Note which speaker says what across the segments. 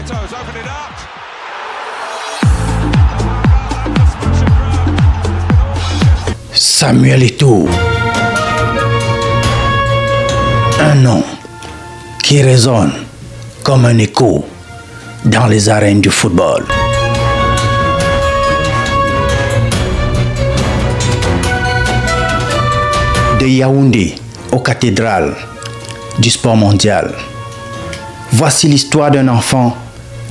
Speaker 1: Eto's opened it up.
Speaker 2: Samuel Eto'o, un nom qui résonne comme un écho dans les arènes du football. De Yaoundé aux cathédrales du sport mondial, voici l'histoire d'un enfant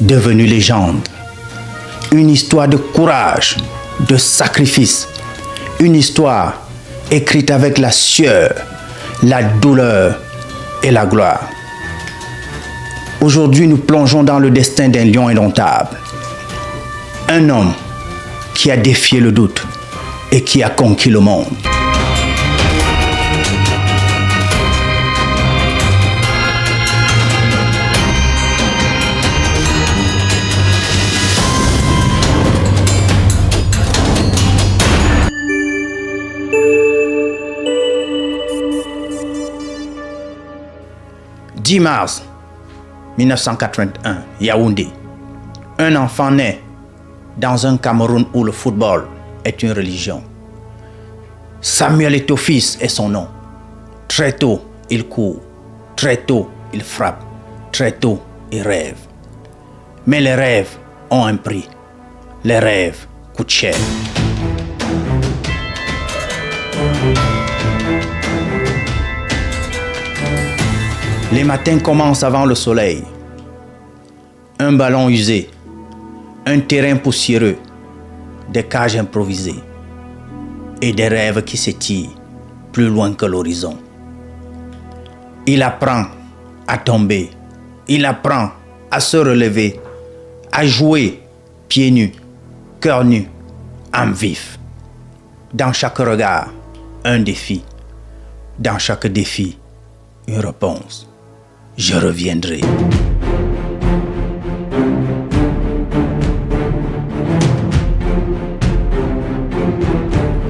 Speaker 2: devenu légende. Une histoire de courage, de sacrifice. Une histoire écrite avec la sueur, la douleur et la gloire. Aujourd'hui, nous plongeons dans le destin d'un lion indomptable. Un homme qui a défié le doute et qui a conquis le monde. « 10 mars 1981, Yaoundé. Un enfant naît dans un Cameroun où le football est une religion. Samuel Eto'o fils est son nom. Très tôt, il court. Très tôt, il frappe. Très tôt, il rêve. Mais les rêves ont un prix. Les rêves coûtent cher. Les matins commencent avant le soleil. Un ballon usé, un terrain poussiéreux, des cages improvisées et des rêves qui s'étirent plus loin que l'horizon. Il apprend à tomber, il apprend à se relever, à jouer pieds nus, cœur nu, âme vif. Dans chaque regard, un défi. Dans chaque défi, une réponse. Je reviendrai.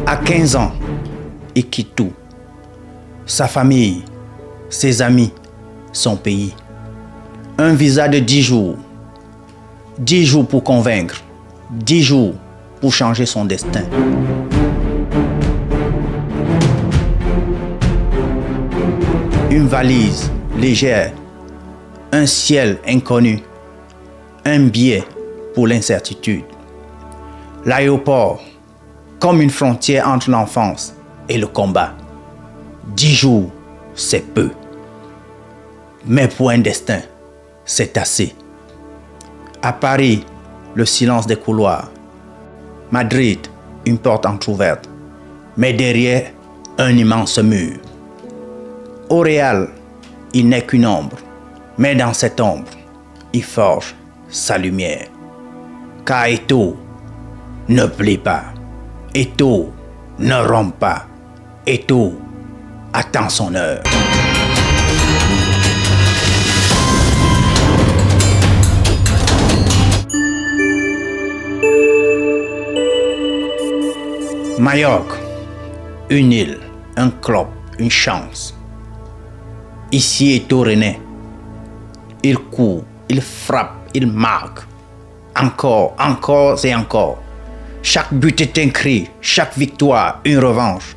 Speaker 2: À 15 ans, il quitte tout. Sa famille, ses amis, son pays. Un visa de 10 jours. 10 jours pour convaincre. 10 jours pour changer son destin. Une valise légère, un ciel inconnu, un billet pour l'incertitude. L'aéroport, comme une frontière entre l'enfance et le combat. 10 jours, c'est peu. Mais pour un destin, c'est assez. À Paris, le silence des couloirs. Madrid, une porte entrouverte. Mais derrière, un immense mur. Au Real, il n'est qu'une ombre, mais dans cette ombre, il forge sa lumière. Car Eto'o ne plie pas, Eto'o ne rompt pas, Eto'o attend son heure. Majorque, une île, un club, une chance. Ici Eto'o renaît. Il court, il frappe, il marque. Encore, encore et encore. Chaque but est un cri, chaque victoire une revanche.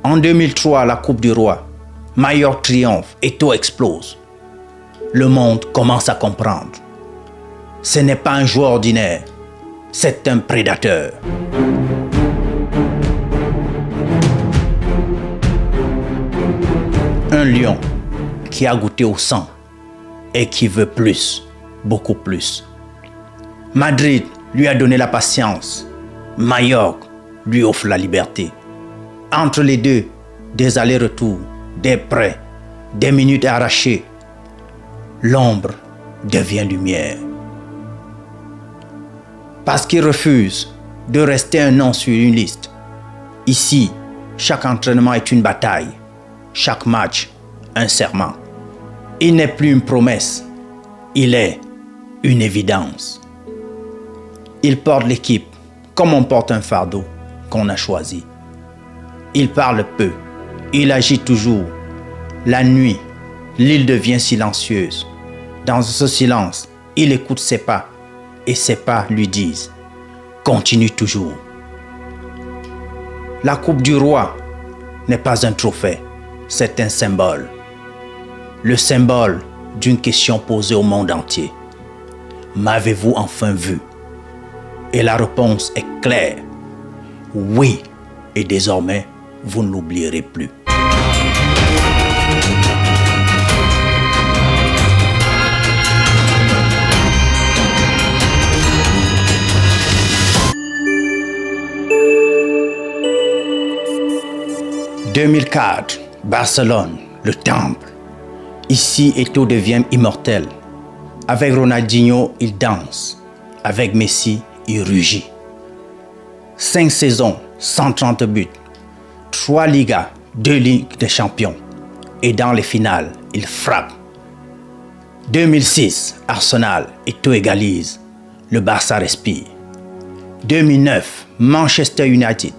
Speaker 2: En 2003, la Coupe du Roi. Majorque triomphe, Eto'o explose. Le monde commence à comprendre. Ce n'est pas un joueur ordinaire, c'est un prédateur. Un lion qui a goûté au sang et qui veut plus, beaucoup plus. Madrid lui a donné la patience. Majorque lui offre la liberté. Entre les deux, des allers-retours, des prêts, des minutes arrachées. L'ombre devient lumière. Parce qu'il refuse de rester un nom sur une liste. Ici, chaque entraînement est une bataille. Chaque match, un serment. Il n'est plus une promesse, il est une évidence. Il porte l'équipe comme on porte un fardeau qu'on a choisi. Il parle peu, il agit toujours. La nuit, l'île devient silencieuse. Dans ce silence, Il écoute ses pas et ses pas lui disent « Continue toujours ». La Coupe du Roi n'est pas un trophée, c'est un symbole. Le symbole d'une question posée au monde entier. M'avez-vous enfin vu? Et la réponse est claire. Oui, et désormais, vous ne l'oublierez plus. « 2004, Barcelone, le temple. Ici, Eto'o devient immortel. Avec Ronaldinho, il danse. Avec Messi, il rugit. 5 saisons, 130 buts. 3 Ligas, 2 Ligues des Champions. Et dans les finales, il frappe. 2006, Arsenal, Eto'o égalise. Le Barça respire. 2009, Manchester United.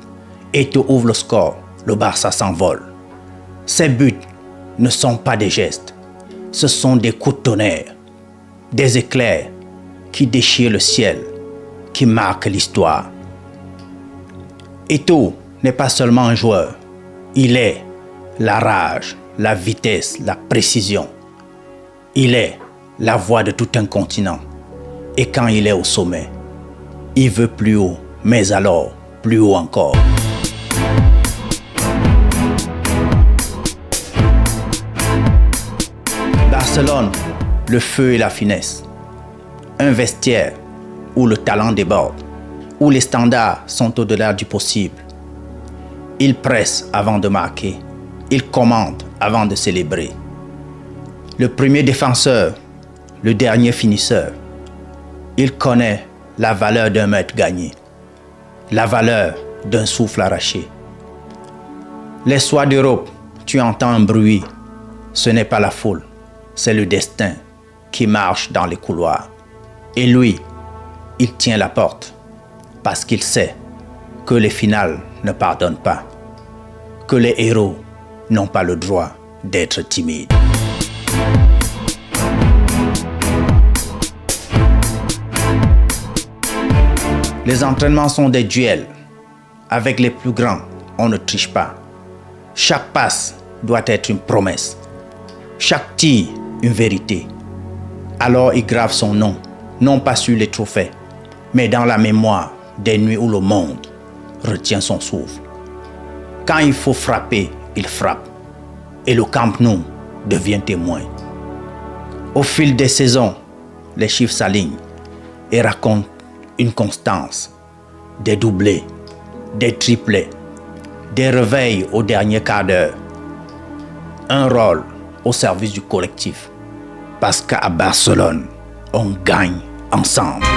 Speaker 2: Eto'o ouvre le score. Le Barça s'envole. Ces buts ne sont pas des gestes. Ce sont des coups de tonnerre. Des éclairs qui déchirent le ciel, qui marquent l'histoire. Eto'o n'est pas seulement un joueur. Il est la rage, la vitesse, la précision. Il est la voix de tout un continent. Et quand il est au sommet, il veut plus haut, mais alors plus haut encore. Barcelone, le feu et la finesse. Un vestiaire où le talent déborde, où les standards sont au-delà du possible. Il presse avant de marquer, il commande avant de célébrer. Le premier défenseur, le dernier finisseur. Il connaît la valeur d'un mètre gagné, la valeur d'un souffle arraché. Les soirs d'Europe, tu entends un bruit. Ce n'est pas la foule, c'est le destin qui marche dans les couloirs. Et lui, il tient la porte parce qu'il sait que les finales ne pardonnent pas, que les héros n'ont pas le droit d'être timides. Les entraînements sont des duels. Avec les plus grands, on ne triche pas. Chaque passe doit être une promesse. Chaque tir, une vérité. Alors il grave son nom, non pas sur les trophées, mais dans la mémoire des nuits où le monde retient son souffle. Quand il faut frapper, il frappe. Et le Camp Nou devient témoin. Au fil des saisons, les chiffres s'alignent et racontent une constance, des doublés, des triplés, des réveils au dernier quart d'heure. Un rôle au service du collectif. Parce qu'à Barcelone, on gagne ensemble. «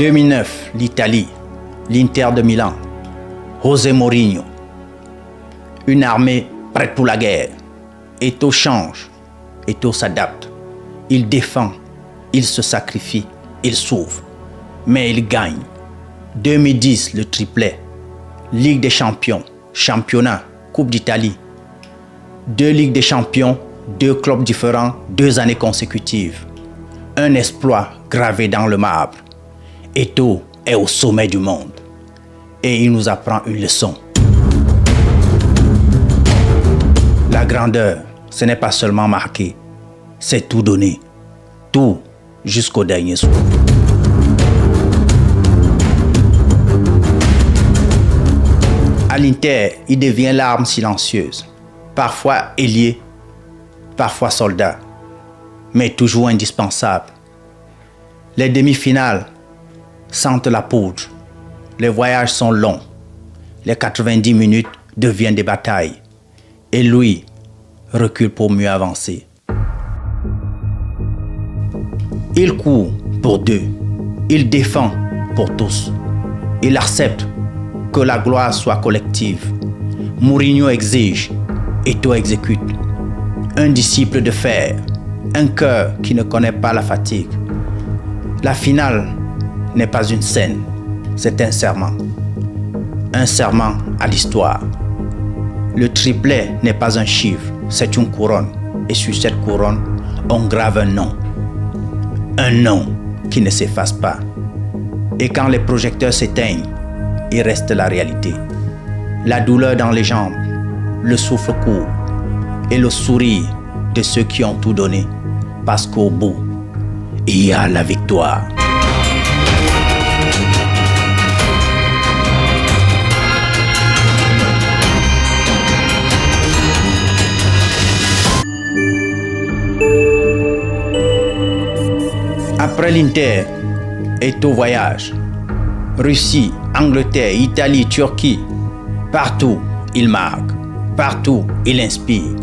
Speaker 2: 2009, l'Italie, l'Inter de Milan, José Mourinho. Une armée prête pour la guerre. Eto'o change, Eto'o s'adapte. Il défend, il se sacrifie, il sauve. Mais il gagne. 2010, le triplet. Ligue des champions, championnat, Coupe d'Italie. 2 Ligues des champions, 2 clubs différents, 2 années consécutives. Un exploit gravé dans le marbre. Eto'o est au sommet du monde. Et il nous apprend une leçon. La grandeur, ce n'est pas seulement marquer, c'est tout donner. Tout jusqu'au dernier souffle. À l'Inter, il devient l'arme silencieuse. Parfois ailier, parfois soldat, mais toujours indispensable. Les demi-finales sentent la poudre. Les voyages sont longs. Les 90 minutes deviennent des batailles. Et lui recule pour mieux avancer. Il court pour 2. Il défend pour tous. Il accepte que la gloire soit collective. Mourinho exige, Eto'o exécute. Un disciple de fer, un cœur qui ne connaît pas la fatigue. La finale n'est pas une scène, c'est un serment. Un serment à l'histoire. Le triplet n'est pas un chiffre, c'est une couronne. Et sur cette couronne, on grave un nom. Un nom qui ne s'efface pas. Et quand les projecteurs s'éteignent, il reste la réalité. La douleur dans les jambes, le souffle court et le sourire de ceux qui ont tout donné. Parce qu'au bout, il y a la victoire. Après l'Inter, Eto'o voyage. Russie, Angleterre, Italie, Turquie. Partout, il marque. Partout, il inspire.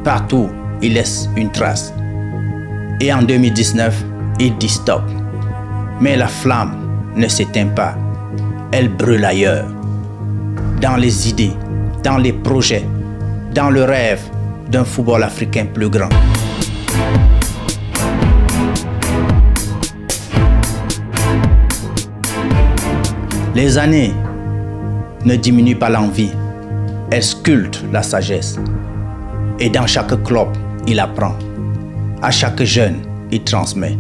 Speaker 2: Partout, il laisse une trace. Et en 2019, il dit stop. Mais la flamme ne s'éteint pas. Elle brûle ailleurs. Dans les idées, dans les projets, dans le rêve d'un football africain plus grand. Les années ne diminuent pas l'envie, elles sculptent la sagesse. Et dans chaque club, il apprend. À chaque jeune, il transmet.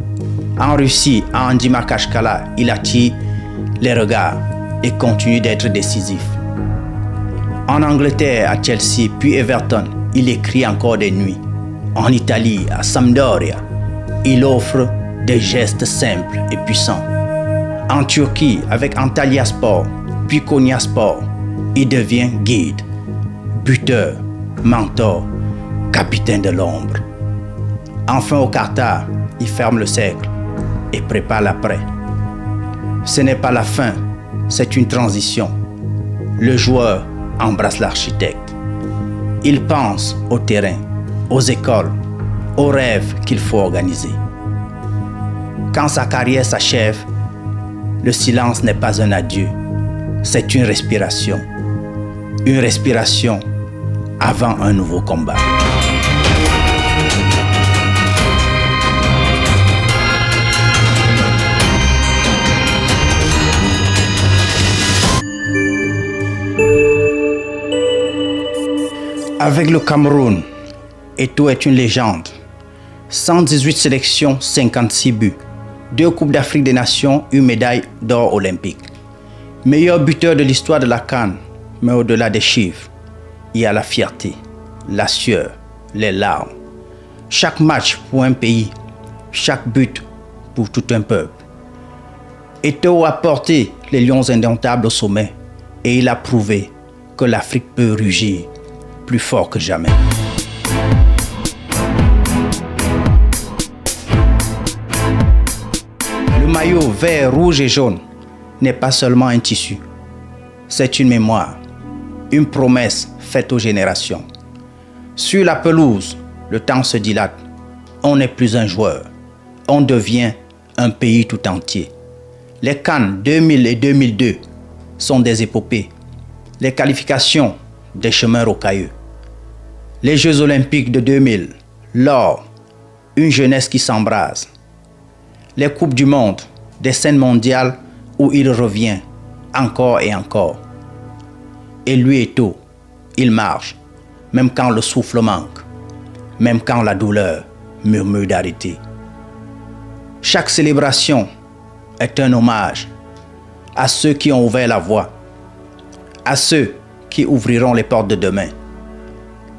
Speaker 2: En Russie, à Andy Makashkala, il attire les regards et continue d'être décisif. En Angleterre, à Chelsea, puis Everton, il écrit encore des nuits. En Italie, à Sampdoria, il offre des gestes simples et puissants. En Turquie, avec Antalyaspor, puis Konyaspor, il devient guide, buteur, mentor, capitaine de l'ombre. Enfin au Qatar, il ferme le cercle et prépare l'après. Ce n'est pas la fin, c'est une transition. Le joueur embrasse l'architecte. Il pense au terrain, aux écoles, aux rêves qu'il faut organiser. Quand sa carrière s'achève, le silence n'est pas un adieu, c'est une respiration. Une respiration avant un nouveau combat. Avec le Cameroun, Eto'o est une légende. 118 sélections, 56 buts. 2 Coupes d'Afrique des Nations, une médaille d'or olympique. Meilleur buteur de l'histoire de la CAN, mais au-delà des chiffres, il y a la fierté, la sueur, les larmes. Chaque match pour un pays, chaque but pour tout un peuple. Eto'o a porté les lions indomptables au sommet et il a prouvé que l'Afrique peut rugir plus fort que jamais. Le maillot vert, rouge et jaune n'est pas seulement un tissu, c'est une mémoire, une promesse faite aux générations. Sur la pelouse, le temps se dilate, on n'est plus un joueur, on devient un pays tout entier. Les CAN 2000 et 2002 sont des épopées, les qualifications des chemins rocailleux. Les Jeux olympiques de 2000, l'or, une jeunesse qui s'embrase. Les Coupes du monde, des scènes mondiales où il revient encore et encore. Et lui Eto'o, il marche, même quand le souffle manque, même quand la douleur murmure d'arrêter. Chaque célébration est un hommage à ceux qui ont ouvert la voie, à ceux qui ouvriront les portes de demain.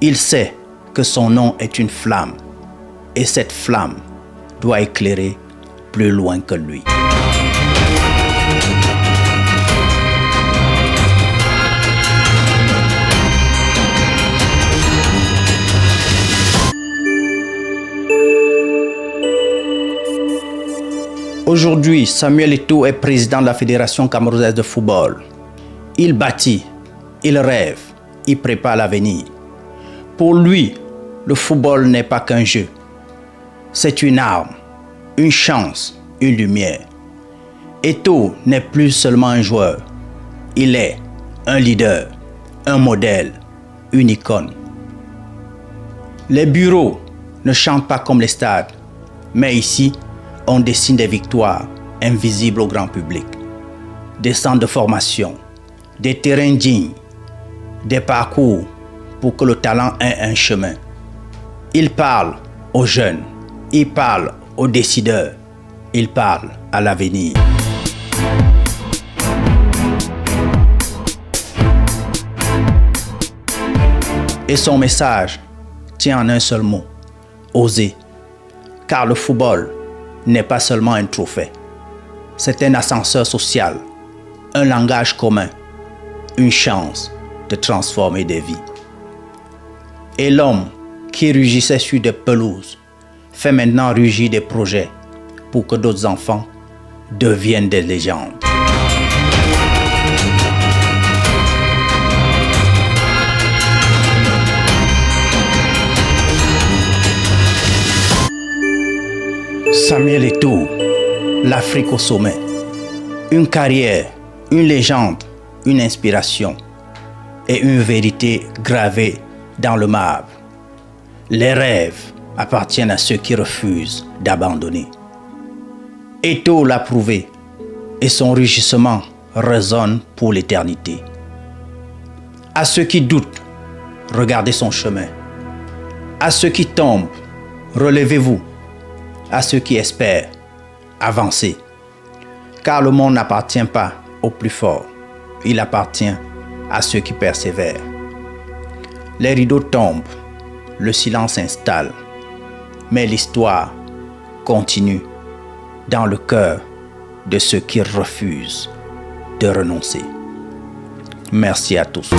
Speaker 2: Il sait que son nom est une flamme et cette flamme doit éclairer plus loin que lui. Aujourd'hui, Samuel Eto'o est président de la Fédération camerounaise de football. Il bâtit, il rêve, il prépare l'avenir. Pour lui, le football n'est pas qu'un jeu. C'est une arme, une chance, une lumière. Eto'o n'est plus seulement un joueur. Il est un leader, un modèle, une icône. Les bureaux ne chantent pas comme les stades, mais ici, on dessine des victoires invisibles au grand public, des centres de formation, des terrains dignes, des parcours pour que le talent ait un chemin. Il parle aux jeunes, il parle aux décideurs, il parle à l'avenir. Et son message tient en un seul mot, oser. Car le football n'est pas seulement un trophée, c'est un ascenseur social, un langage commun, une chance de transformer des vies. Et l'homme qui rugissait sur des pelouses fait maintenant rugir des projets pour que d'autres enfants deviennent des légendes. Samuel Eto'o, l'Afrique au sommet. Une carrière, une légende, une inspiration et une vérité gravée dans le marbre. Les rêves appartiennent à ceux qui refusent d'abandonner. Eto'o l'a prouvé et son rugissement résonne pour l'éternité. À ceux qui doutent, regardez son chemin. À ceux qui tombent, relevez-vous. À ceux qui espèrent, avancez. Car le monde n'appartient pas aux plus forts, il appartient à ceux qui persévèrent. Les rideaux tombent, le silence s'installe, mais l'histoire continue dans le cœur de ceux qui refusent de renoncer. Merci à tous.